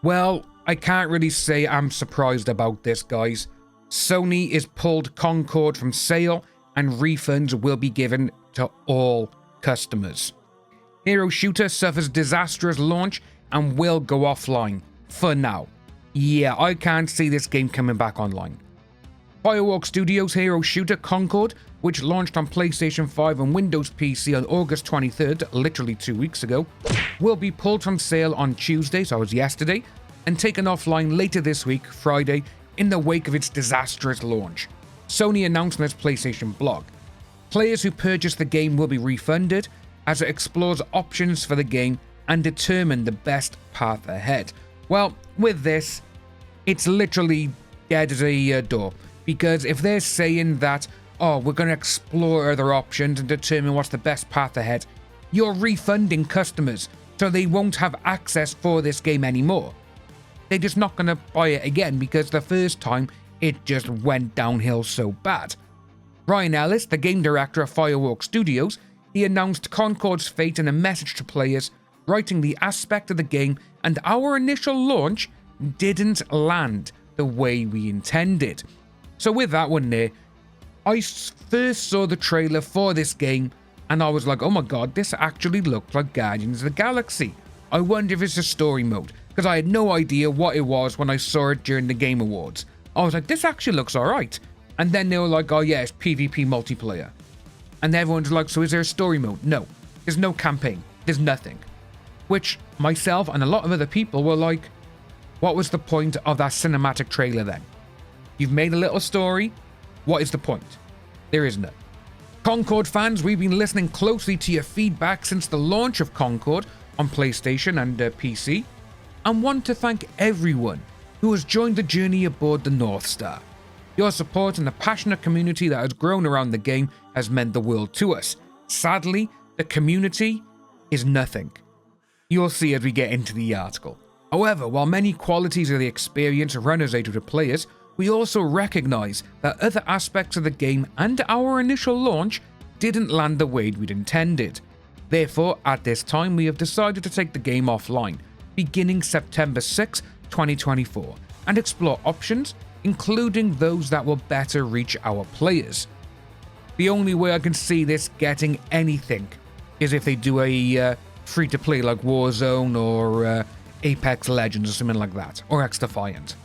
Well, I can't really say I'm surprised about this, guys. Sony has pulled Concord from sale and refunds will be given to all customers. Hero Shooter suffers disastrous launch and will go offline for now. Yeah, I can't see this game coming back online. Firewalk Studios' Hero Shooter Concord, which launched on PlayStation 5 and Windows PC on August 23rd, literally 2 weeks ago, will be pulled from sale on Tuesday, so it was yesterday, and taken offline later this week, Friday, in the wake of its disastrous launch. Sony announced on its PlayStation blog. Players who purchase the game will be refunded as it explores options for the game and determine the best path ahead. Well, with this, it's literally dead as a door, because if they're saying that, oh, we're going to explore other options and determine what's the best path ahead, you're refunding customers, so they won't have access for this game anymore. They're just not going to buy it again because the first time it just went downhill so bad. Ryan Ellis, the game director of Firewalk Studios, he announced Concord's fate in a message to players, writing the aspect of the game and our initial launch didn't land the way we intended. So with that one there, I first saw the trailer for this game and I was like, oh my god, this actually looked like Guardians of the Galaxy. I wonder if it's a story mode, because I had no idea what it was when I saw it during the Game Awards. I was like, this actually looks alright. And then they were like, oh yeah, it's PvP multiplayer. And everyone's like, so is there a story mode? No, there's no campaign, there's nothing. Which myself and a lot of other people were like, what was the point of that cinematic trailer then? You've made a little story, what is the point? There is none. Concord fans, we've been listening closely to your feedback since the launch of Concord on PlayStation and PC, and want to thank everyone who has joined the journey aboard the North Star. Your support and the passionate community that has grown around the game has meant the world to us. Sadly, the community is nothing. You'll see as we get into the article. However, while many qualities of the experience resonate with players, we also recognise that other aspects of the game and our initial launch didn't land the way we'd intended. Therefore, at this time, we have decided to take the game offline, beginning September 6, 2024, and explore options, including those that will better reach our players. The only way I can see this getting anything is if they do a free-to-play like Warzone or Apex Legends or something like that, or X-Defiant.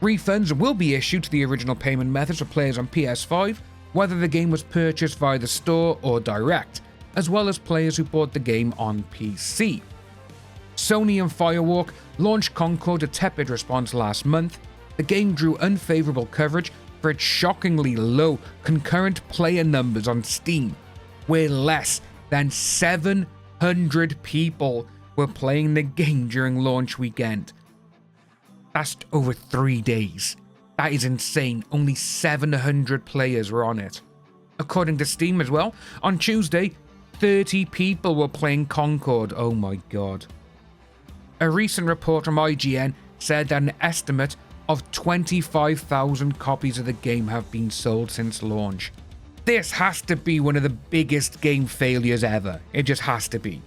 Refunds will be issued to the original payment methods for players on PS5, whether the game was purchased via the store or direct, as well as players who bought the game on PC. Sony and Firewalk launched Concord to tepid response last month. The game drew unfavorable coverage for its shockingly low concurrent player numbers on Steam, where less than 700 people were playing the game during launch weekend. That's over 3 days. That is insane. Only 700 players were on it. According to Steam as well, on Tuesday, 30 people were playing Concord. Oh my god. A recent report from IGN said that an estimate of 25,000 copies of the game have been sold since launch. This has to be one of the biggest game failures ever. It just has to be.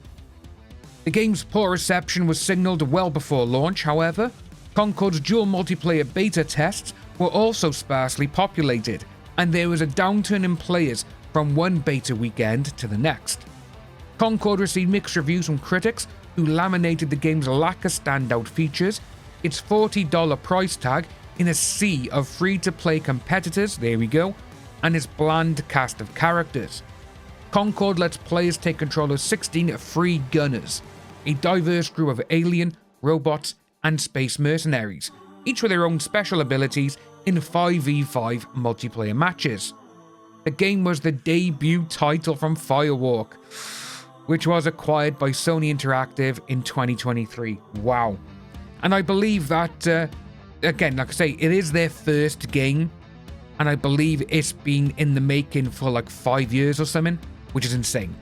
The game's poor reception was signaled well before launch, however. Concord's dual multiplayer beta tests were also sparsely populated, and there was a downturn in players from one beta weekend to the next. Concord received mixed reviews from critics who laminated the game's lack of standout features, its $40 price tag in a sea of free-to-play competitors, there we go, and its bland cast of characters. Concord lets players take control of 16 free gunners, a diverse group of alien, robots, and space mercenaries, each with their own special abilities in 5v5 multiplayer matches. The game was the debut title from Firewalk, which was acquired by Sony Interactive in 2023. Wow. And I believe that, again, like I say, it is their first game, and I believe it's been in the making for like 5 years or something, which is insane.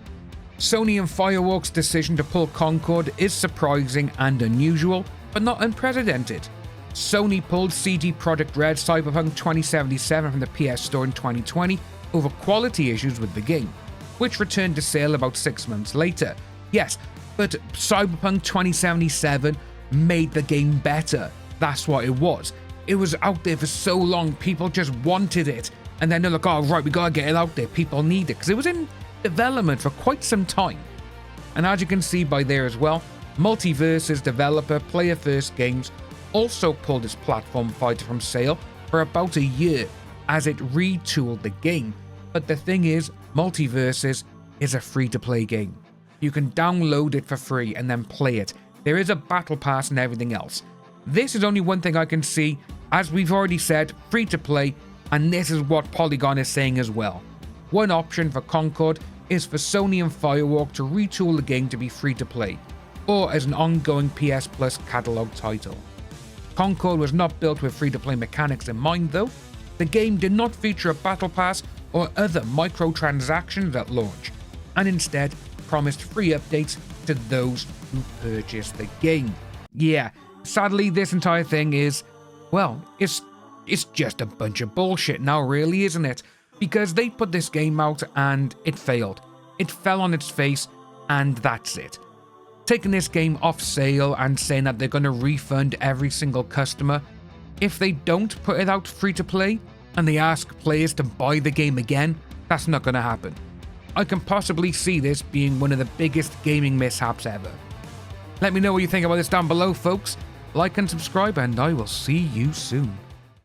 Sony and Firewalk's decision to pull Concord is surprising and unusual, but not unprecedented. Sony pulled CD Projekt Red Cyberpunk 2077 from the PS Store in 2020 over quality issues with the game, which returned to sale about 6 months later. Yes, but Cyberpunk 2077 made the game better. That's what it was. It was out there for so long, people just wanted it. And then they're like, oh, right, we gotta get it out there. People need it. Because it was in development for quite some time. And as you can see by there as well, Multiverse's developer Player First Games also pulled its platform fighter from sale for about a year as it retooled the game. But the thing is, Multiverses is a free-to-play game. You can download it for free and then play it. There is a battle pass and everything else. This is only one thing I can see, as we've already said, free-to-play, and this is what Polygon is saying as well. One option for Concord is for Sony and Firewalk to retool the game to be free-to-play, or as an ongoing PS Plus catalog title. Concord was not built with free-to-play mechanics in mind though. The game did not feature a battle pass or other microtransactions at launch, and instead promised free updates to those who purchased the game. Yeah, sadly this entire thing is, well, it's just a bunch of bullshit now really, isn't it? Because they put this game out and it failed. It fell on its face and that's it. Taking this game off sale and saying that they're going to refund every single customer. If they don't put it out free to play and they ask players to buy the game again, that's not going to happen. I can possibly see this being one of the biggest gaming mishaps ever. Let me know what you think about this down below, folks. Like and subscribe, and I will see you soon.